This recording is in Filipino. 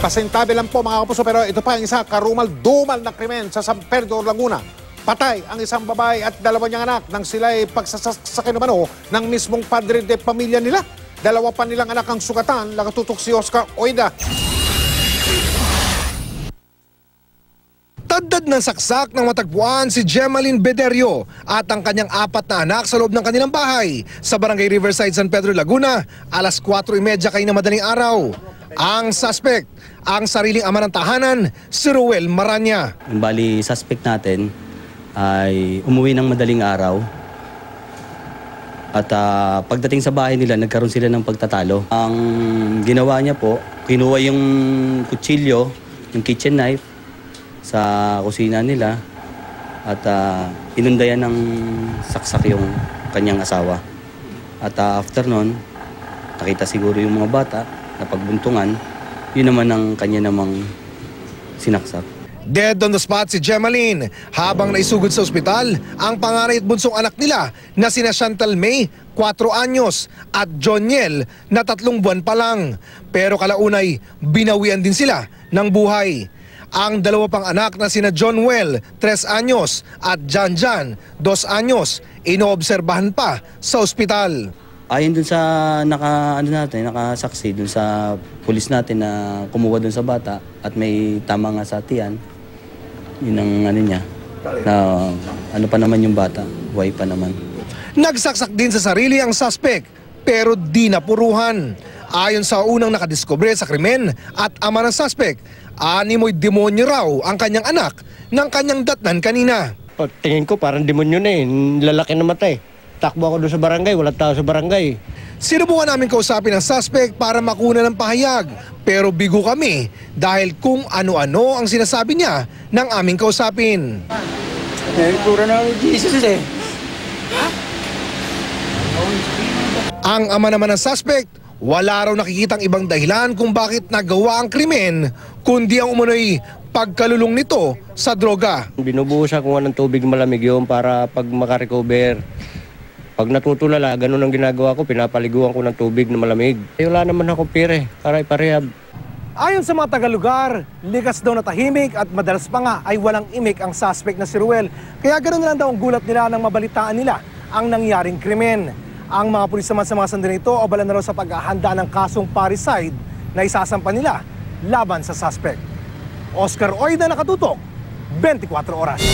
Pasintabi lang po mga kapuso, pero ito pa ang isa karumal-dumal na krimen sa San Pedro, Laguna. Patay ang isang babae at dalawa niyang anak nang sila'y pagsasakin umano ng mismong padre de pamilya nila. Dalawa pa nilang anak ang sugatan, nakatutok si Oscar Oida. Tadtad ng saksak ng matagpuan si Gemaline Bederio at ang kanyang 4 na anak sa loob ng kanilang bahay sa Barangay Riverside, San Pedro, Laguna, alas 4:30 kayo na madaling araw. Ang suspect, ang sariling ama ng tahanan, si Ruel Maranya. Bali, suspect natin ay umuwi ng madaling araw. At pagdating sa bahay nila, nagkaroon sila ng pagtatalo. Ang ginawa niya po, kinuha yung kutsilyo, yung kitchen knife, sa kusina nila at inundayan ng saksak yung kanyang asawa. At after nun, nakita siguro yung mga bata na pagbuntungan, yun naman ang kanya namang sinaksak. Dead on the spot si Gemaline habang naisugod sa ospital ang panganay at bunsong anak nila na sina Chantal May, 4 anyos at Joniel na 3 buwan pa lang. Pero kalaunay, binawian din sila ng buhay. Ang dalawa pang anak na sina John Well, 3 anyos at Jan Jan, 2 anyos, inoobserbahan pa sa ospital. Ayon dun sa nakasaksi dun sa pulis natin na kumuha dun sa bata at may tama nga sa tiyan, yun ang niya, na ano pa naman yung bata, buhay pa naman. Nagsaksak din sa sarili ang suspect pero di napuruhan. Ayon sa unang nakadiskubre sa krimen at ama ng suspect, animoy demonyo raw ang kanyang anak ng kanyang datnan kanina. Tingin ko parang demonyo na eh, lalaki na mata eh. Takbo ako doon sa barangay, walang tao sa barangay. Sinubukan namin kausapin ang suspect para makuna ng pahayag. Pero bigo kami dahil kung ano-ano ang sinasabi niya ng aming kausapin. Pura na Jesus eh. Ang ama naman ng suspect, wala raw nakikitang ibang dahilan kung bakit nagawa ang krimen, kundi ang umunoy pagkalulong nito sa droga. Binubuhusan ko nga ng tubig malamig yun para pag makarecover. Pag natutulala, ganun ang ginagawa ko, pinapaliguan ko ng tubig na malamig. Wala naman ako pire, para iparehab. Ayon sa mga taga-lugar, likas daw na tahimik at madalas pa nga ay walang imik ang suspect na si Ruel. Kaya ganun na lang daw ang gulat nila nang mabalitaan nila ang nangyaring krimen. Ang mga pulis naman sa mga sandali ito, abala na raw sa paghahanda ng kasong parricide na isasampa nila laban sa suspect. Oscar Oida, nakatutok, 24 oras.